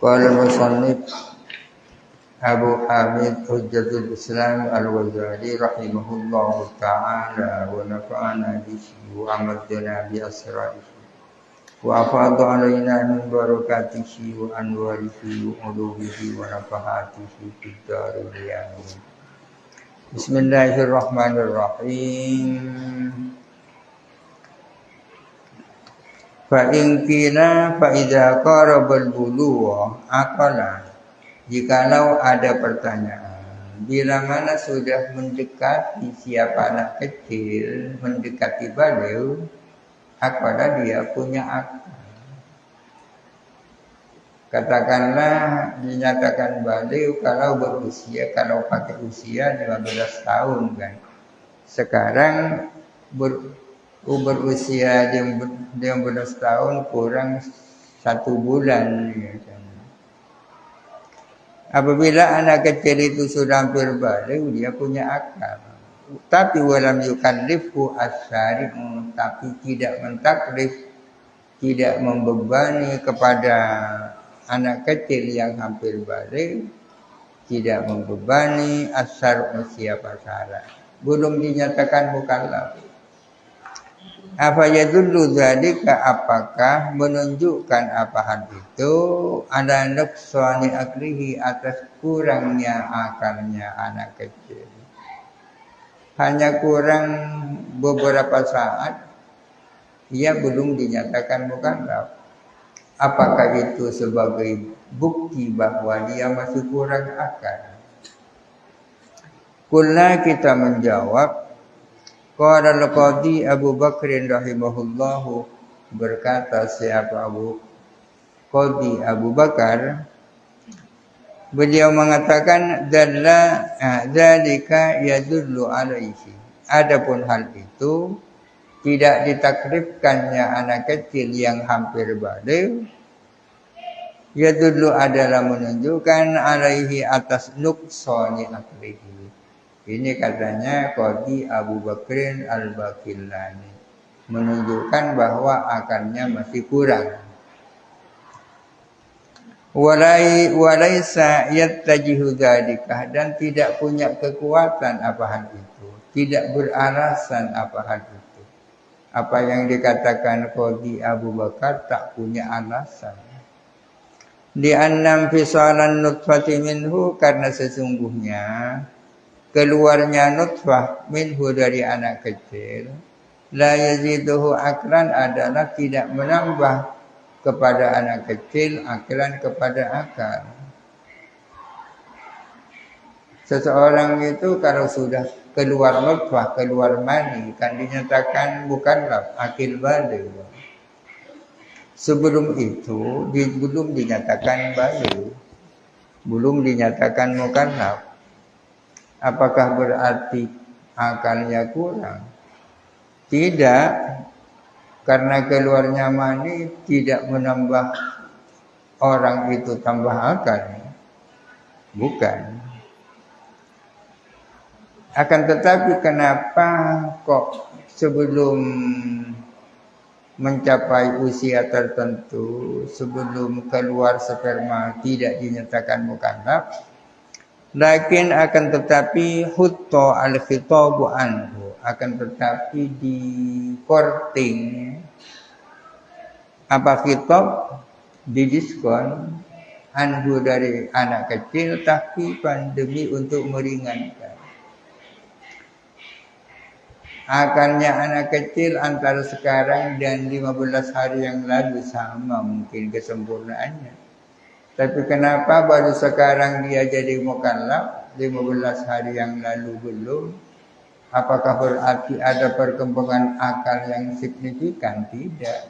Qala al-musannif Abu Hamid Hujjatul Islam Al-Ghazali rahimahullahu ta'ala wa nafa'ana bihi wa amadana bi asrarihi wa afadha alaina min barakatihi wa anwarihi wa ulumihi wa nafahatihi fid darin amin. Bismillahirrahmanirrahim. Fa in qila fa idza qarabal bulugha aqala, jikalau ada pertanyaan bila mana sudah mendekati siapa anak kecil, mendekati balighh, aqala dia punya akal. Katakanlah dinyatakan balighh kalau berusia, kalau pakai usia 15 tahun kan. Sekarang berusia 15 tahun kurang 1 bulan gitu. Apabila anak kecil itu sudah hampir balik, dia punya akal. Tapi walam yukallifhu asy-syari'u, tapi tidak mentaklif, tidak membebani kepada anak kecil yang hampir balik, tidak membebani asy-syari'u siapa syarat. Belum dinyatakan mukallaf. Apa yadullu dzalika, apakah menunjukkan apa hal itu ada nuqsani aklihi, atas kurangnya akalnya anak kecil. Hanya kurang beberapa saat ia belum dinyatakan mukallaf. Apakah itu sebagai bukti bahwa dia masih kurang akal? Kulna, kita menjawab, qala al-qadhi Abu Bakr rahimahullahu, berkata siapa Qadhi Abu Bakar, beliau mengatakan dzalika yadullu alaihi, adapun hal itu tidak ditakrifkannya anak kecil yang hampir baligh, yadullu adalah menunjukkan alaihi atas nuqsani aklihi. Ini katanya Qadhi Abu Bakrin Al-Baqillani, menunjukkan bahwa akalnya masih kurang. Walaisa yattajihu dzalika, dan tidak punya kekuatan apa hal itu, tidak beralasan apa hal itu. Apa yang dikatakan Qadhi Abu Bakar tak punya alasan. Di annam fisalan nutfati minhu, karena sesungguhnya keluarnya nutfah minhu dari anak kecil, la yaziduhu aklan, adalah tidak menambah kepada anak kecil aklan, kepada akal. Seseorang itu kalau sudah keluar nutfah, keluar mani, kan dinyatakan mukallaf, akil baligh. Sebelum itu belum dinyatakan baligh, belum dinyatakan mukallaf. Apakah berarti akalnya kurang? Tidak, karena keluarnya mani tidak menambah orang itu tambah akal. Bukan. Akan tetapi kenapa kok sebelum mencapai usia tertentu, sebelum keluar sperma tidak dinyatakan mukallaf? Lakin akan tetapi hutta al-khitabu anhu, akan tetapi di korting apa khitab, didiskon anhu dari anak kecil, tapi pandemi untuk meringankan. Akalnya anak kecil antara sekarang dan 15 hari yang lalu sama mungkin kesempurnaannya. Tapi kenapa baru sekarang dia jadi mukallaf, 15 hari yang lalu belum? Apakah berarti ada perkembangan akal yang signifikan? Tidak.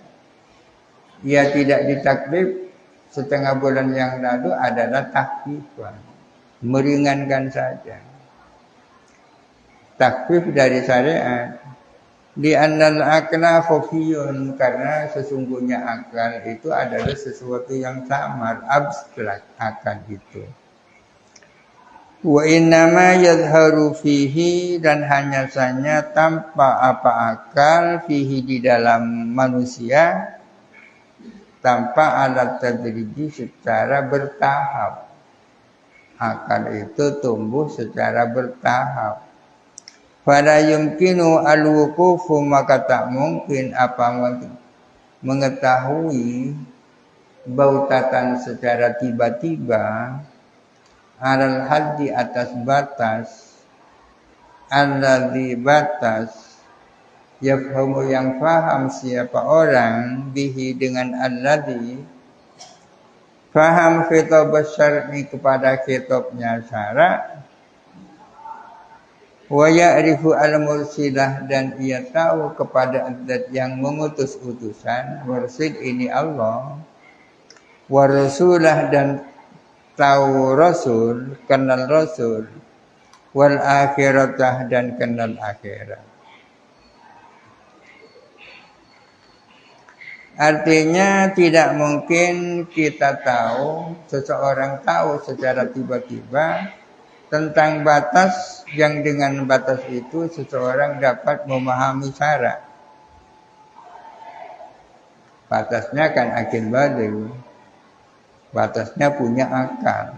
Ia tidak ditaklif setengah bulan yang lalu adalah takhfifan, meringankan saja. Takhfif dari syariat. Di annal akla khafiyun, karena sesungguhnya akal itu adalah sesuatu yang samar, abstrak akal itu. Wa innama yadharu fihi, dan hanya saja tanpa apa akal, fihi di dalam manusia, tanpa alat tadriji secara bertahap. Akal itu tumbuh secara bertahap. Fala yumkinu al-wuqufu, maka tak mungkin mengetahui bautatan secara tiba-tiba alal haddi atas batas alladzi batas yafhamu yang faham siapa orang bihi dengan alladzi faham khitab syar'i kepada khitabnya syara wa ya'rifu al-mursilah dan ia tahu kepada zat yang mengutus utusan. Mursid ini Allah, wa rasulah dan tahu rasul, kenal rasul, wal akhiratah dan kenal akhirat. Artinya tidak mungkin kita tahu, seseorang tahu secara tiba-tiba tentang batas yang dengan batas itu seseorang dapat memahami syarak. Batasnya kan akin badu, batasnya punya akal.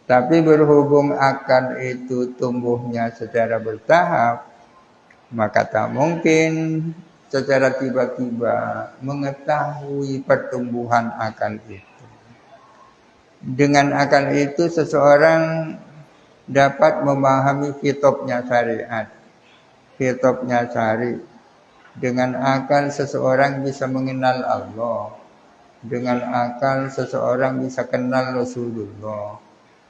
Tapi berhubung akal itu tumbuhnya secara bertahap, maka tak mungkin secara tiba-tiba mengetahui pertumbuhan akal itu. Dengan akal itu seseorang dapat memahami kitabnya syariat, kitabnya syari. Dengan akal seseorang bisa mengenal Allah. Dengan akal seseorang bisa kenal Rasulullah.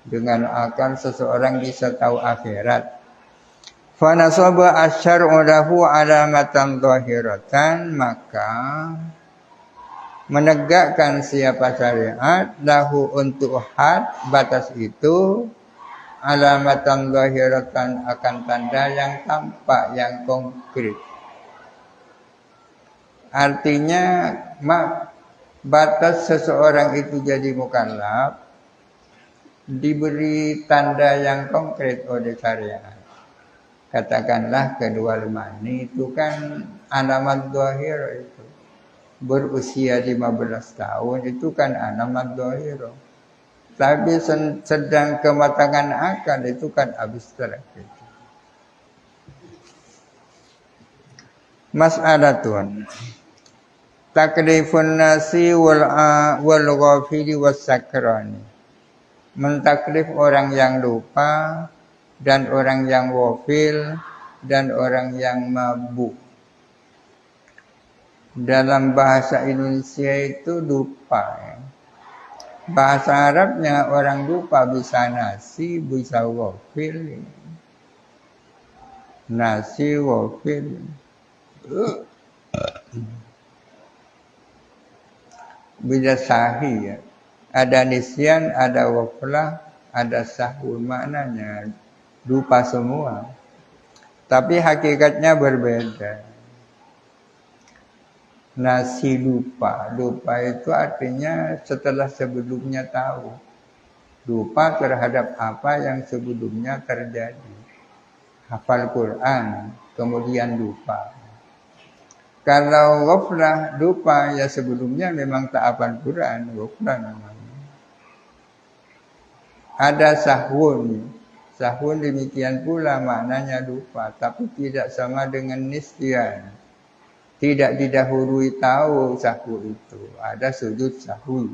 Dengan akal seseorang bisa tahu akhirat. Fa nasaba asy-syar'u lahu 'alamatan dhahiratan, maka menegakkan siapa syariat lahu untuk had batas itu alamatan zahiratan akan tanda yang tampak, yang konkret. Artinya batas seseorang itu jadi mukallaf diberi tanda yang konkret oleh syariat. Katakanlah kedua mani itu kan alamat zahir itu. Berusia 15 tahun itu kan alamat zahir. Tapi sedang kematangan akal itu kan abstrak. Mas'alatun taklifun nasi wal ghafili was sakrani. Mentaklif orang yang lupa dan orang yang ghafil dan orang yang mabuk. Dalam bahasa Indonesia itu lupa. Bahasa Arabnya orang lupa bisa nasi, bisa ghafil. Nasi, ghafil. Bisa sahi ya. Ada nisyan, ada ghaflah, ada sahwi, maknanya lupa semua. Tapi hakikatnya berbeda. Nasi lupa. Lupa itu artinya setelah sebelumnya tahu. Lupa terhadap apa yang sebelumnya terjadi. Hafal Quran, kemudian lupa. Kalau ghaflah, lupa ya sebelumnya memang tak hafal Quran, ghaflah namanya. Ada sahwun. Sahwun demikian pula maknanya lupa, tapi tidak sama dengan nisyan. Tidak didahului tahu sahwu itu. Ada sujud sahwu.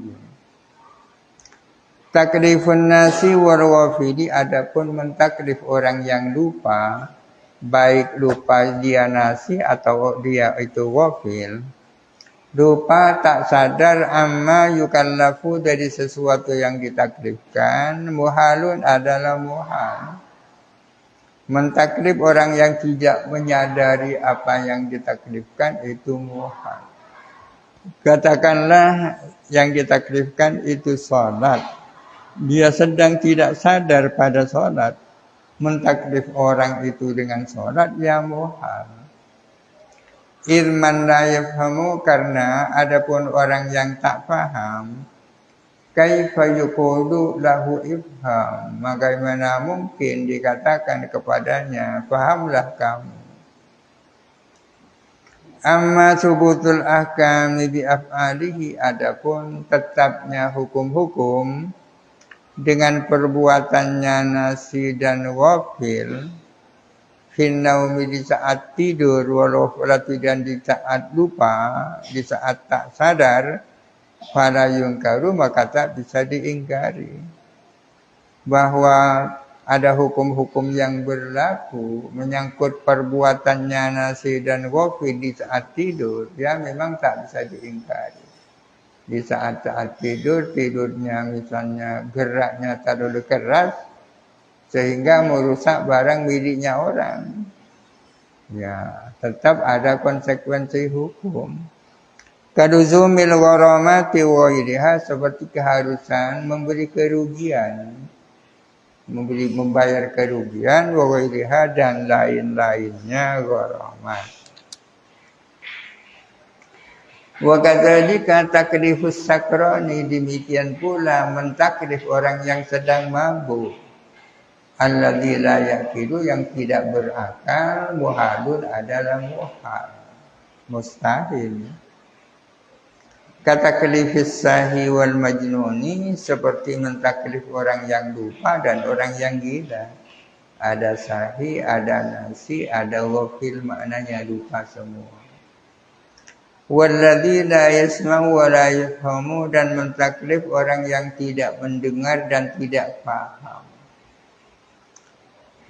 Taklifun nasi wal ghafili, adapun mentaklif orang yang lupa, baik lupa dia nasi atau dia itu ghafil. Lupa tak sadar amma yukallafu dari sesuatu yang ditaklifkan, muhalun adalah muhal. Mentaklif orang yang tidak menyadari apa yang ditaklifkan itu muhal. Katakanlah yang ditaklifkan itu sholat. Dia sedang tidak sadar pada sholat. Mentaklif orang itu dengan sholat ya muhal. Ilman la yafhamu, karena adapun orang yang tak paham, kaifa yuqulu lahu ifham, bagaimana mungkin dikatakan kepadanya pahamlah kamu. Amma subutul ahkami bi af'alihi, adapun tetapnya hukum-hukum dengan perbuatannya nasi dan wafil, finnaumi di saat tidur, walau dan di saat lupa, di saat tak sadar, fala yungkaru, maka tak bisa diingkari. Bahwa ada hukum-hukum yang berlaku menyangkut perbuatannya nasi dan wafil di saat tidur, ya memang tak bisa diingkari. Di saat-saat tidur, tidurnya misalnya geraknya terlalu keras sehingga merusak barang miliknya orang, ya tetap ada konsekuensi hukum. Kaduzumil gharamati wa iriha, seperti keharusan memberi kerugian, membayar kerugian, wa iriha, dan lain-lainnya gharamat. Wa kadzalika taklifus sakrani, demikian pula mentaklif orang yang sedang mabuk, alladzi la yaqilu, yang tidak berakal, muhalun, adalah muhal, mustahil. Kata taklifis sahi wal majnuni, seperti mentaklif orang yang lupa dan orang yang gila. Ada sahi, ada nasi, ada wafil, maknanya lupa semua. Walladzi la yasma'u wa la yafhamu, dan mentaklif orang yang tidak mendengar dan tidak paham.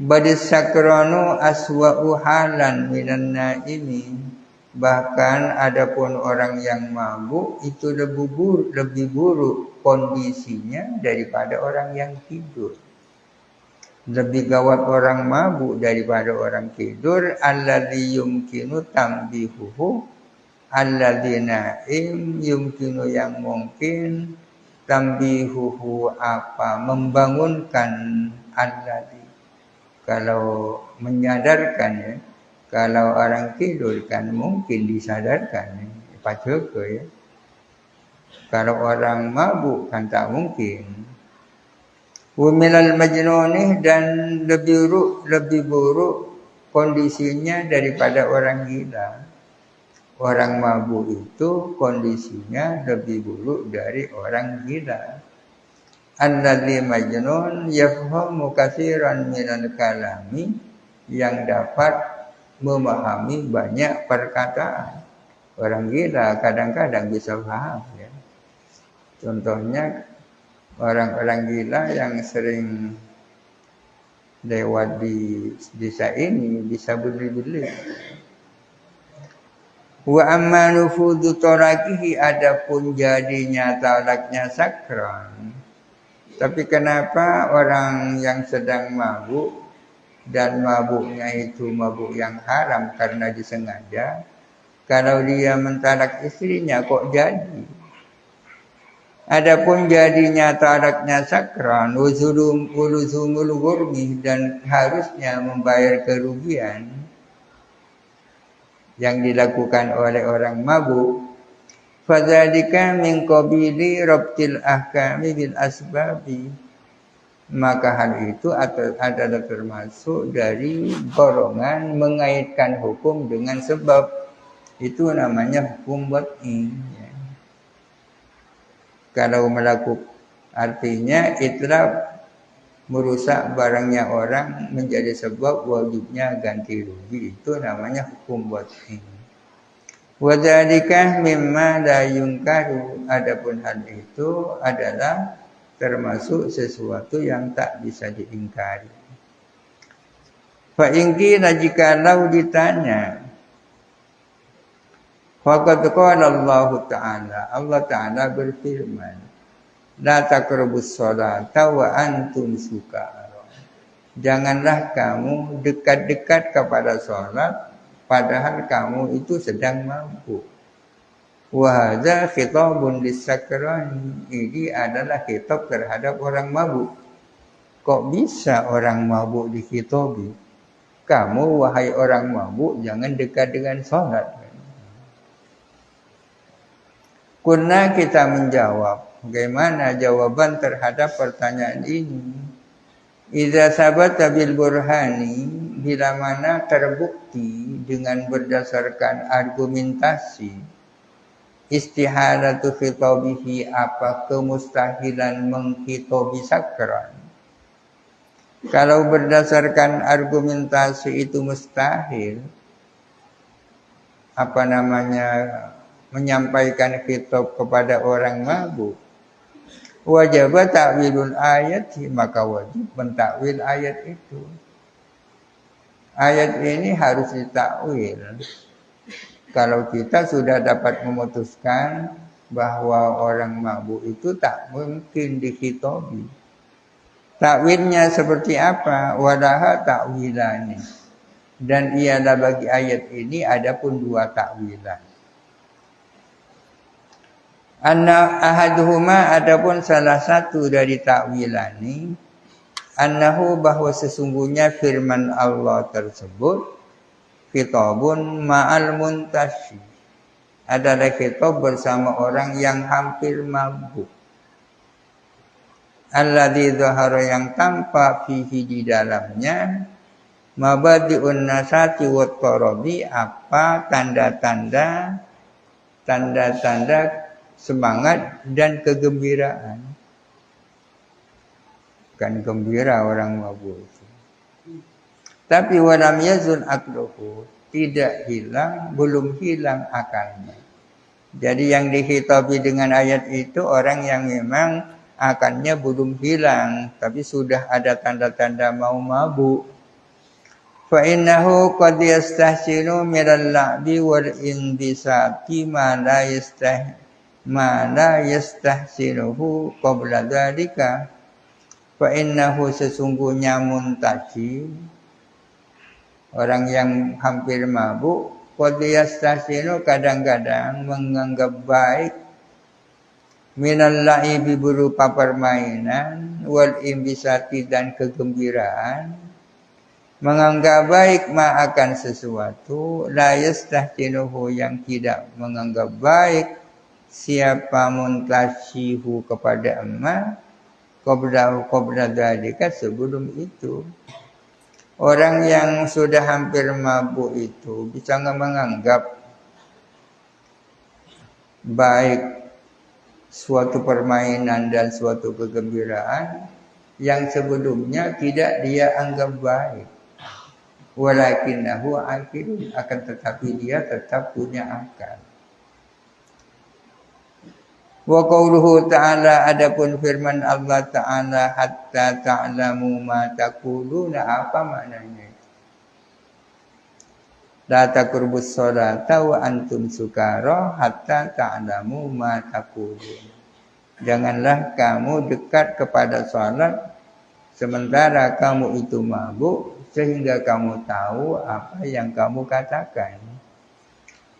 Badis sakranu aswa'u halan minan naimi, bahkan adapun orang yang mabuk itu lebih buruk kondisinya daripada orang yang tidur. Lebih gawat orang mabuk daripada orang tidur. Alladzi yumkinu tambihuhu, alladzi naim yumkinu, yang mungkin, tambihuhu apa, membangunkan, alladzi, kalau menyadarkan, ya. Kalau orang tidur kan mungkin disadarkan, ya. Paceke, ya. Kalau orang mabuk kan tak mungkin. Wa minal majnuni, dan lebih buruk kondisinya daripada orang gila. Orang mabuk itu kondisinya lebih buruk dari orang gila. Alladzi majnun yafhamu katsiran minal kalami, yang dapat memahami banyak perkataan. Orang gila kadang-kadang bisa paham, ya. Contohnya orang-orang gila yang sering lewat di desa ini bisa beli-beli. Wa amma nufudu tarakihi, adapun jadinya talaknya sakran. Tapi kenapa orang yang sedang mabuk, dan mabuknya itu mabuk yang haram karena disengaja, kalau dia mentalak istrinya kok jadi? Adapun jadinya talaknya sakran, uluzumul ghurmi, dan harusnya membayar kerugian yang dilakukan oleh orang mabuk, fadzalika min qabili rabtil ahkami bil asbabi, maka hal itu adalah termasuk dari golongan mengaitkan hukum dengan sebab. Itu namanya hukum wad'i, ya. Kalau melakukan, artinya itlaf, merusak barangnya orang menjadi sebab wajibnya ganti rugi, itu namanya hukum wad'i. Wadzalika mimma la yungkaru, adapun hal itu adalah termasuk sesuatu yang tak bisa diingkari. Fa ingkina, jikalau ditanya, faqad qala Allah Ta'ala, Allah Ta'ala berfirman, la taqrabus sholata wa antum sukara, janganlah kamu dekat-dekat kepada sholat padahal kamu itu sedang mabuk. Wa hadza khitabun lis-sakrani, ini adalah khitab terhadap orang mabuk. Kok bisa orang mabuk dikhitabi? Kamu wahai orang mabuk jangan dekat dengan salat. Kunna, kita menjawab, bagaimana jawaban terhadap pertanyaan ini? Idza sabata bil burhani, bila mana terbukti dengan berdasarkan argumentasi istihalatu khitabihi apa kemustahilan menghitobi sakran. Kalau berdasarkan argumentasi itu mustahil, menyampaikan khitab kepada orang mabuk, wajib takwilul ayat, maka wajib mentakwil ayat itu. Ayat ini harus ditakwil. Kalau kita sudah dapat memutuskan bahwa orang mabuk itu tak mungkin dikhitabi. Takwilnya seperti apa? Walaha takwilani. Dan ialah bagi ayat ini ada pun dua takwilan. Anna ahaduhuma adapun salah satu dari takwilani annahu bahwa sesungguhnya firman Allah tersebut khitabun ma'al muntashi adalah khitab bersama orang yang hampir mabuk. Alladzi zahara yang tampak fihi di dalamnya mabadi'un nasati wat tarabi apa tanda-tanda semangat dan kegembiraan. Kan gembira orang mabuk itu. Tapi walam yazun aqluhu, tidak hilang, belum hilang akalnya. Jadi yang dikhitabi dengan ayat itu orang yang memang akalnya belum hilang, tapi sudah ada tanda-tanda mau mabuk. Fa innahu qad yastahsinu minal la'bi wal indisati ma la yastahsinuhu qabla dzalika. Fa innahu sesungguhnya muntaji, orang yang hampir mabuk, qad yastahsinu kadang-kadang menganggap baik minal la'ibi berupa permainan wal imbisati dan kegembiraan, menganggap baik ma akan sesuatu la yastahsinuhu yang tidak menganggap baik siapa muntashihu kepada emak qabla dzalika sebelum itu. Orang yang sudah hampir mabuk itu bisa menganggap baik suatu permainan dan suatu kegembiraan yang sebelumnya tidak dia anggap baik. Walakinahu aqilun, akan tetapi dia tetap punya akal. Wa qauluhu ta'ala, adapun firman Allah Ta'ala hatta ta'lamu ma taquluna, apa maknanya? La taqrabus sholata wa antum sukara hatta ta'lamu ma taqulun. Janganlah kamu dekat kepada salat sementara kamu itu mabuk sehingga kamu tahu apa yang kamu katakan.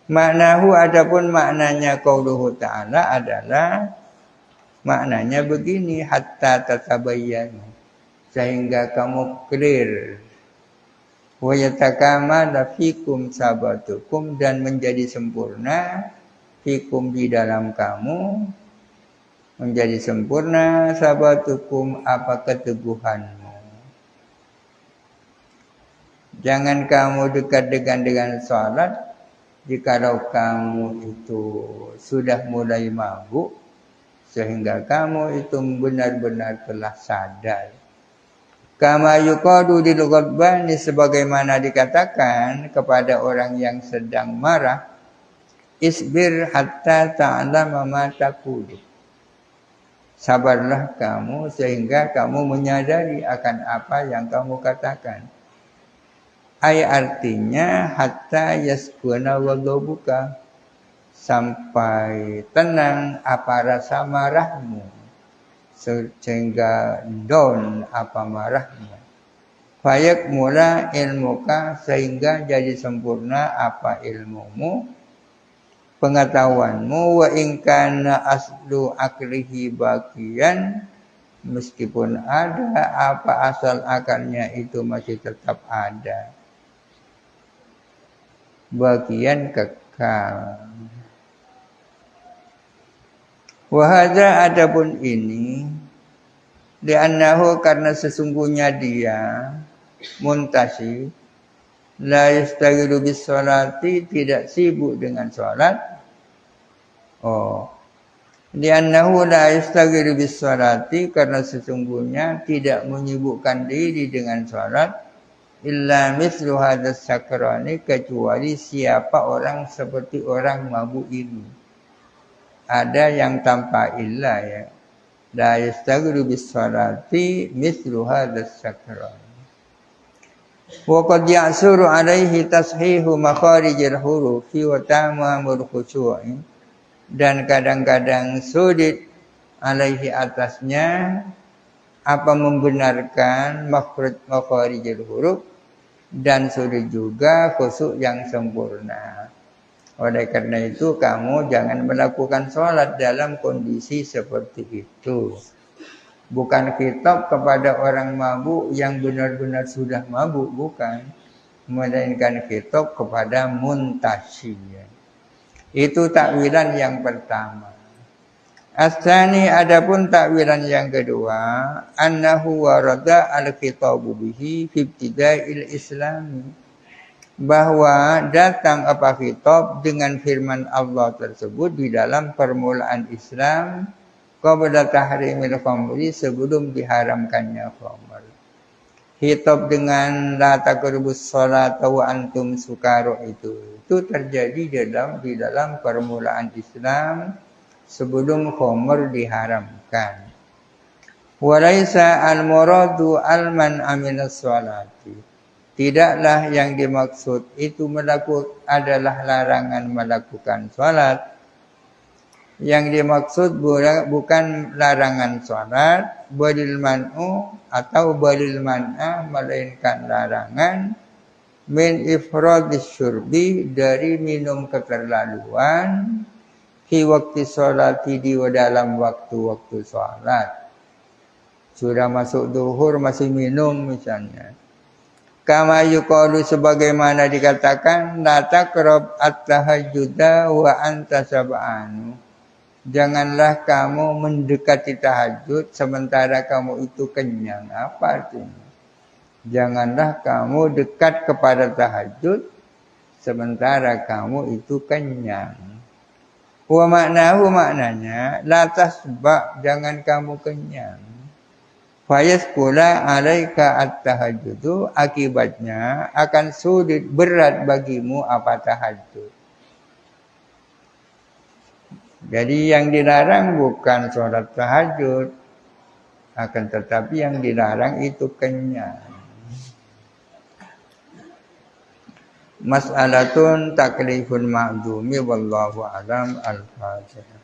Maknahu adapun maknanya qauluhu ta'ala adalah maknanya begini, hatta tatabayyana, sehingga kamu clear. Wa yatakamala fikum sabatukum, dan menjadi sempurna fikum di dalam kamu, menjadi sempurna sabatukum apa keteguhanmu. Jangan kamu dekat dengan salat jikalau kamu itu sudah mulai mabuk sehingga kamu itu benar-benar telah sadar. Kama yuqadu lil ghadbani, sebagaimana dikatakan kepada orang yang sedang marah, isbir hatta ta'lama ma taqulu. Sabarlah kamu sehingga kamu menyadari akan apa yang kamu katakan. Artinya hatta yaskuna ghadabuka, sampai tenang apa rasa marahmu, sehingga down apa marahmu. Fayak mula ilmuka, sehingga jadi sempurna apa ilmumu, pengetahuanmu. Wa in kana aslu aklihi bagian, meskipun ada apa asal akalnya itu masih tetap ada, bagian kekal. Wahada adapun ini, li'annahu karena sesungguhnya dia muntasi La yastaghilu bis salati, tidak sibuk dengan salat. Oh, li'annahu la yastaghilu bis salati, karena sesungguhnya tidak menyibukkan diri dengan salat, illa mithlu hadas sakrani, kecuali siapa orang seperti orang mabuk ini. Ada yang tanpa illa ya. La yastaghilu bis salati mithlu hadas sakrani. Wa qad ya'suru alaihi tashihu makharijil hurufi wa tamamul khushu'i, dan kadang-kadang sulit alaihi atasnya apa membenarkan makharijil huruf, dan sulit juga khusyuk yang sempurna. Oleh karena itu kamu jangan melakukan sholat dalam kondisi seperti itu. Bukan khitab kepada orang mabuk yang benar-benar sudah mabuk, bukan. Melainkan khitab kepada muntashi. Itu takwilan yang pertama. Asani, adapun takwilan yang kedua, annahu warada al-khitabu bihi fi ibtida'il islami, bahwa datang apa khitab dengan firman Allah tersebut di dalam permulaan Islam, qabla tahrimil khamri, sebelum diharamkannya khamr. Khitab dengan la taqrabus sholata wa antum sukara itu terjadi di dalam permulaan Islam sebelum khamr diharamkan. Walaisa al-muradu al-man aminas sholati, tidaklah yang dimaksud itu adalah larangan melakukan sholat. Yang dimaksud bukan larangan sholat, balil man'u atau balil man'ah, melainkan larangan min ifradis syurbi, dari minum keterlaluan, fi waktu sholati, di dalam waktu-waktu sholat. Sudah masuk duhur masih minum misalnya. Kama yuqalu, sebagaimana dikatakan, la taqrab at-tahajjuda wa anta sab'anu, janganlah kamu mendekati tahajud sementara kamu itu kenyang. Apa artinya? Janganlah kamu dekat kepada tahajud sementara kamu itu kenyang. Wa maknahu, maknanya la tasba, jangan kamu kenyang. Fayaskula alaika at-tahajjudu, akibatnya akan sulit, berat bagimu apa tahajud. Jadi yang dilarang bukan sholat tahajud, akan tetapi yang dilarang itu kenyang. Mas'alatun taklifun ma'dumi, wallahu a'lam. Al-Fatihah.